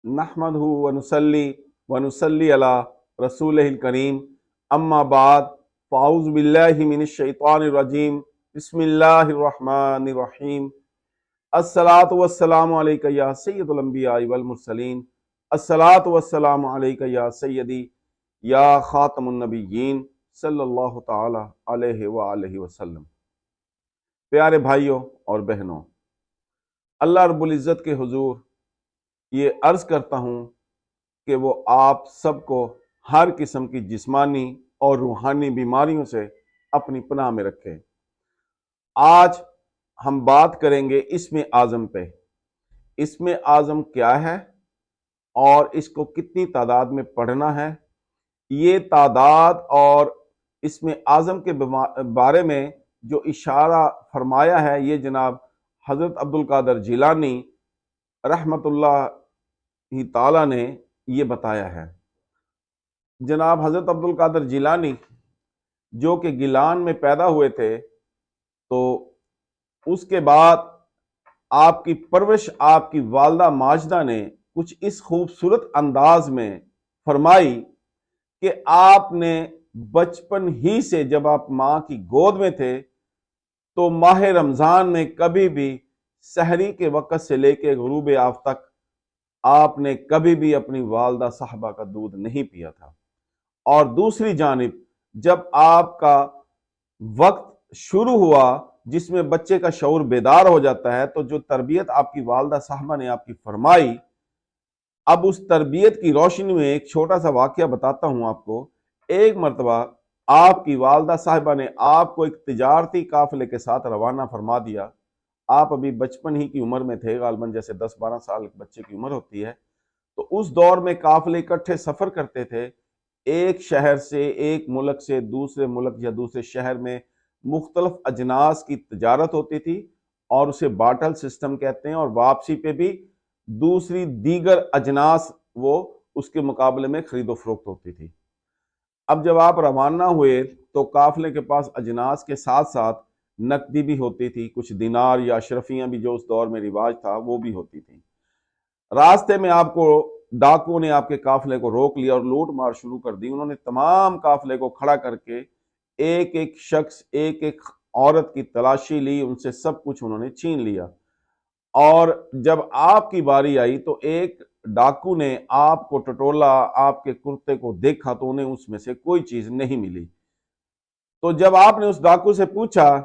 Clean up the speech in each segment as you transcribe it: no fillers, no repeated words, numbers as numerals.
नहमदहु व नुसल्ली अला रसूलिहिल करीम अम्मा बाद फ़ाऊज़ु बिल्लाहि मिनश शैतानिर रजीम बिस्मिल्लाहिर रहमानिर रहीम अस्सलातु वस्सलामु अलैका या सय्यदुल अंबिया वल मुरसलीन अस्सलातु वस्सलामु अलैका या सय्यदी या खातमुन नबिय्यीन सल्लल्लाहु तआला अलैहि व आलिहि वसल्लम। प्यारे भाइयों और बहनों, अल्लाह रब्बुल इज़्ज़त के हुजूर ये अर्ज़ करता हूँ कि वो आप सबको हर किस्म की जिस्मानी और रूहानी बीमारियों से अपनी पनाह में रखे। आज हम बात करेंगे इसमें आज़म पे। इसमें आज़म क्या है और इसको कितनी तादाद में पढ़ना है, ये तादाद और इसमें आज़म के बारे में जो इशारा फरमाया है ये जनाब हज़रत अब्दुल कादर जिलानी रहमतुल्लाह ताला ने ये बताया है। जनाब हज़रत अब्दुल कादर जिलानी जो कि गिलान में पैदा हुए थे, तो उसके बाद आपकी परवरिश आपकी वालदा माजिदा ने कुछ इस खूबसूरत अंदाज में फरमाई कि आपने बचपन ही से जब आप माँ की गोद में थे तो माह रमज़ान में कभी भी सहरी के वक़्त से लेकर गुरूब आफ तक आपने कभी भी अपनी वालदा साहबा का दूध नहीं पिया था। और दूसरी जानिब जब आपका वक्त शुरू हुआ जिसमें बच्चे का शऊर बेदार हो जाता है, तो जो तरबियत आपकी वालदा साहबा ने आपकी फरमाई, अब उस तरबियत की रोशनी में एक छोटा सा वाकया बताता हूं आपको। एक मरतबा आपकी वालदा साहिबा ने आपको एक तिजारती काफिले के साथ रवाना फरमा दिया। आप अभी बचपन ही की उम्र में थे, गालबन जैसे 10-12 साल बच्चे की उम्र होती है। तो उस दौर में काफिले इकट्ठे सफर करते थे, एक शहर से, एक मुल्क से दूसरे मुल्क या दूसरे शहर में मुख्तलिफ अजनास की तजारत होती थी और उसे बाटल सिस्टम कहते हैं। और वापसी पे भी दूसरी दीगर अजनास वो उसके मुकाबले में खरीदो फरोख्त होती थी। अब जब आप रवाना हुए तो काफिले के पास अजनास के साथ साथ नकदी भी होती थी, कुछ दिनार या अशरफियां भी जो उस दौर में रिवाज था वो भी होती थी। रास्ते में आपको डाकुओं ने आपके काफिले को रोक लिया और लूट मार शुरू कर दी। उन्होंने तमाम काफिले को खड़ा करके एक एक शख्स, एक एक औरत की तलाशी ली, उनसे सब कुछ उन्होंने छीन लिया। और जब आपकी बारी आई तो एक डाकू ने आपको टटोला, आपके कुर्ते को देखा तो उन्हें उसमें से कोई चीज नहीं मिली। तो जब आपने उस डाकू से पूछा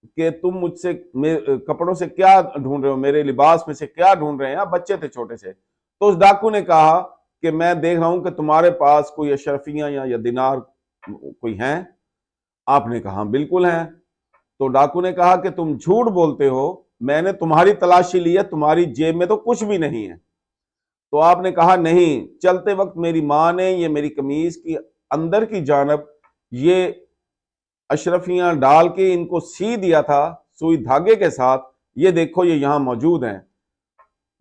कि तुम मुझसे कपड़ों से क्या ढूंढ रहे हो, मेरे लिबास में से क्या ढूंढ रहे हैं, आप बच्चे थे छोटे से, तो उस डाकू ने कहा कि मैं देख रहा हूं कि तुम्हारे पास कोई अशरफियां या दिनार कोई हैं। आपने कहा बिल्कुल हैं। तो डाकू ने कहा कि तुम झूठ बोलते हो, मैंने तुम्हारी तलाशी ली है, तुम्हारी जेब में तो कुछ भी नहीं है। तो आपने कहा नहीं, चलते वक्त मेरी माँ ने ये मेरी कमीज की अंदर की जानब ये अशरफियां डाल के इनको सी दिया था सुई धागे के साथ, ये देखो ये यहां मौजूद हैं।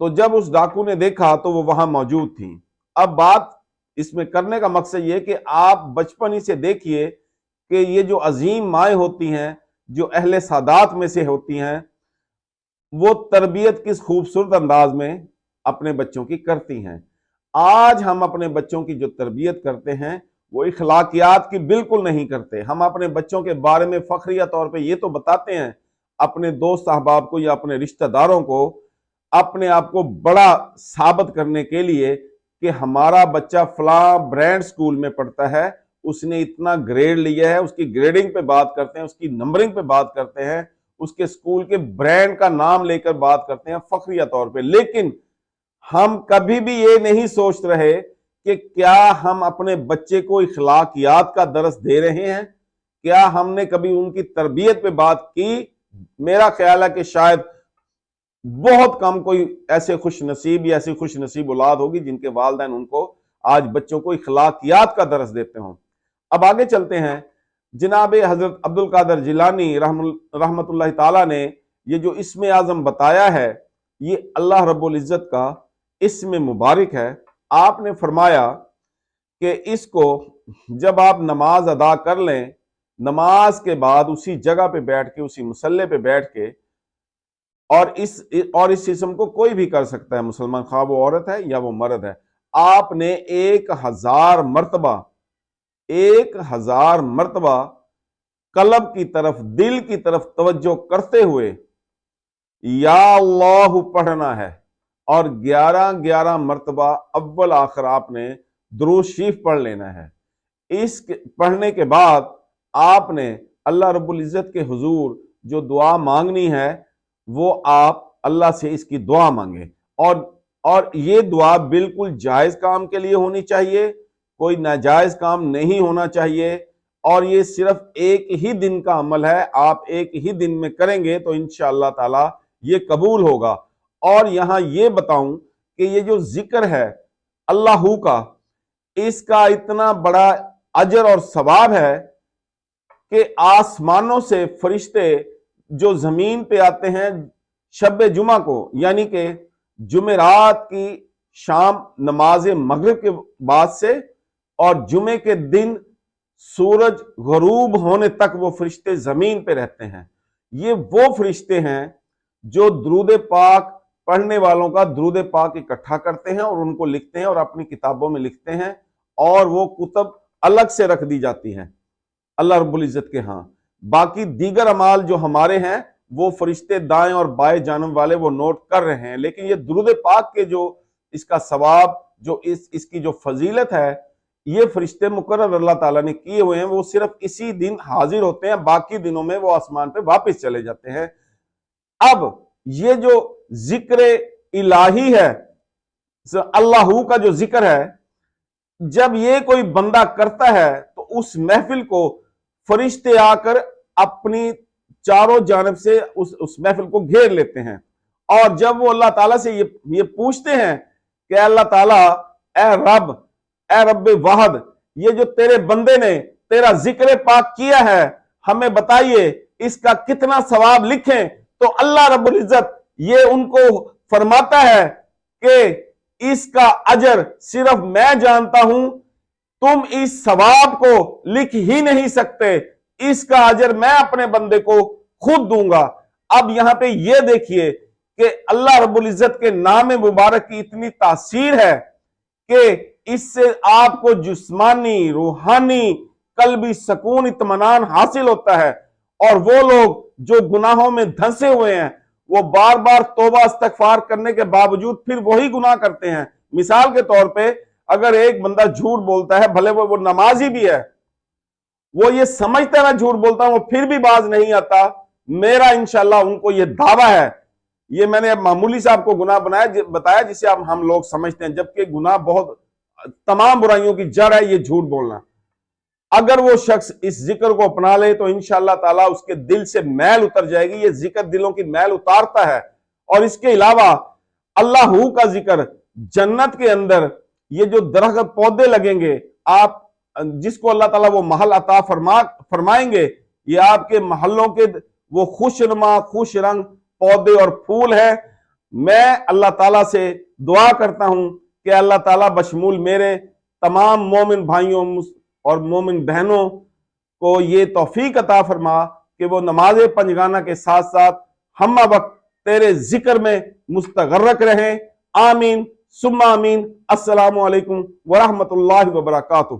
तो जब उस डाकू ने देखा तो वो वहां मौजूद थी। अब बात इसमें करने का मकसद ये कि आप बचपन ही से देखिए कि ये जो अजीम माएँ होती हैं, जो अहले सादात में से होती हैं, वो तरबियत किस खूबसूरत अंदाज में अपने बच्चों की करती हैं। आज हम अपने बच्चों की जो तरबियत करते हैं वो इखलाकियात की बिल्कुल नहीं करते। हम अपने बच्चों के बारे में फखरिया तौर पे ये तो बताते हैं अपने दोस्त अहबाब को या अपने रिश्तेदारों को, अपने आप को बड़ा साबित करने के लिए कि हमारा बच्चा फलां ब्रांड स्कूल में पढ़ता है, उसने इतना ग्रेड लिया है। उसकी ग्रेडिंग पे बात करते हैं, उसकी नंबरिंग पे बात करते हैं, उसके स्कूल के ब्रांड का नाम लेकर बात करते हैं फखरिया तौर पे। लेकिन हम कभी भी ये नहीं सोच रहे कि क्या हम अपने बच्चे को इखलाकियात का दर्स दे रहे हैं, क्या हमने कभी उनकी तरबियत पे बात की। मेरा ख्याल है कि शायद बहुत कम कोई ऐसे खुश नसीब या ऐसी खुश नसीब औलाद होगी जिनके वालिदैन उनको आज बच्चों को इखलाकियात का दर्स देते हों। अब आगे चलते हैं। जनाब हजरत अब्दुल कादर जिलानी रहमतुल्लाह ताला ने ये जो इस्म आज़म बताया है, ये अल्लाह रब्बुल इज़्ज़त का इस्म मुबारक है। आपने फरमाया कि इसको जब आप नमाज अदा कर लें, नमाज के बाद उसी जगह पे बैठ के, उसी मुसल्ले पे बैठ के اور اس جسم کو کوئی بھی کر سکتا ہے مسلمان، خواہ وہ عورت ہے یا وہ مرد ہے۔ آپ نے 1000 مرتبہ قلب کی طرف، دل کی طرف توجہ کرتے ہوئے یا اللہ پڑھنا ہے، اور 11 مرتبہ اول آخر آپ نے درود شریف پڑھ لینا ہے۔ اس پڑھنے کے بعد آپ نے اللہ رب العزت کے حضور جو دعا مانگنی ہے وہ آپ اللہ سے اس کی دعا مانگیں، اور یہ دعا بالکل جائز کام کے لیے ہونی چاہیے، کوئی ناجائز کام نہیں ہونا چاہیے، اور یہ صرف ایک ہی دن کا عمل ہے، آپ ایک ہی دن میں کریں گے تو انشاءاللہ تعالی یہ قبول ہوگا۔ اور یہاں یہ بتاؤں کہ یہ جو ذکر ہے اللہ کا، اس کا اتنا بڑا اجر اور ثواب ہے کہ آسمانوں سے فرشتے جو زمین پہ آتے ہیں شب جمعہ کو، یعنی کہ جمعرات کی شام نماز مغرب کے بعد سے اور جمعے کے دن سورج غروب ہونے تک وہ فرشتے زمین پہ رہتے ہیں۔ یہ وہ فرشتے ہیں جو درود پاک پڑھنے والوں کا درود پاک اکٹھا کرتے ہیں اور ان کو لکھتے ہیں اور اپنی کتابوں میں لکھتے ہیں، اور وہ کتب الگ سے رکھ دی جاتی ہیں اللہ رب العزت کے ہاں۔ باقی دیگر اعمال جو ہمارے ہیں وہ فرشتے دائیں اور بائیں جانب والے وہ نوٹ کر رہے ہیں، لیکن یہ درود پاک کے جو اس کا ثواب، جو اس کی جو فضیلت ہے، یہ فرشتے مقرر اللہ تعالیٰ نے کیے ہوئے ہیں، وہ صرف اسی دن حاضر ہوتے ہیں، باقی دنوں میں وہ آسمان پہ واپس چلے جاتے ہیں۔ اب یہ جو ذکر الہی ہے، اللہ کا جو ذکر ہے، جب یہ کوئی بندہ کرتا ہے تو اس محفل کو فرشتے آ کر اپنی چاروں جانب سے اس محفل کو گھیر لیتے ہیں، اور جب وہ اللہ تعالیٰ سے یہ پوچھتے ہیں کہ اللہ تعالیٰ، اے رب واحد، یہ جو تیرے بندے نے تیرا ذکر پاک کیا ہے ہمیں بتائیے اس کا کتنا ثواب لکھیں، تو اللہ رب العزت یہ ان کو فرماتا ہے کہ اس کا اجر صرف میں جانتا ہوں، تم اس ثواب کو لکھ ہی نہیں سکتے، اس کا اجر میں اپنے بندے کو خود دوں گا۔ اب یہاں پہ یہ دیکھیے کہ اللہ رب العزت کے نام مبارک کی اتنی تاثیر ہے کہ اس سے آپ کو جسمانی، روحانی، قلبی سکون، اطمینان حاصل ہوتا ہے، اور وہ لوگ جو گناہوں میں دھنسے ہوئے ہیں وہ بار بار توبہ استغفار کرنے کے باوجود پھر وہی گناہ کرتے ہیں۔ مثال کے طور پہ اگر ایک بندہ جھوٹ بولتا ہے، بھلے وہ نمازی بھی ہے، وہ یہ سمجھتا ہے جھوٹ بولتا ہے، وہ پھر بھی باز نہیں آتا، میرا انشاءاللہ ان کو یہ دعویٰ ہے، یہ میں نے اب معمولی سے آپ کو گناہ بتایا جسے اب ہم لوگ سمجھتے ہیں، جبکہ گناہ بہت تمام برائیوں کی جڑ ہے یہ جھوٹ بولنا۔ اگر وہ شخص اس ذکر کو اپنا لے تو انشاءاللہ تعالیٰ اس کے دل سے میل اتر جائے گی، یہ ذکر دلوں کی میل اتارتا ہے۔ اور اس کے علاوہ اللہ کا ذکر، جنت کے اندر یہ جو درخت پودے لگیں گے، آپ جس کو اللہ تعالیٰ وہ محل عطا فرمائیں گے، یہ آپ کے محلوں کے وہ خوش نما، خوش رنگ پودے اور پھول ہیں۔ میں اللہ تعالیٰ سے دعا کرتا ہوں کہ اللہ تعالیٰ بشمول میرے تمام مومن بھائیوں اور مومن بہنوں کو یہ توفیق عطا فرما کہ وہ نماز پنجگانہ کے ساتھ ساتھ ہم وقت تیرے ذکر میں مستغرق رہیں۔ آمین ثم آمین۔ السلام علیکم ورحمۃ اللہ وبرکاتہ۔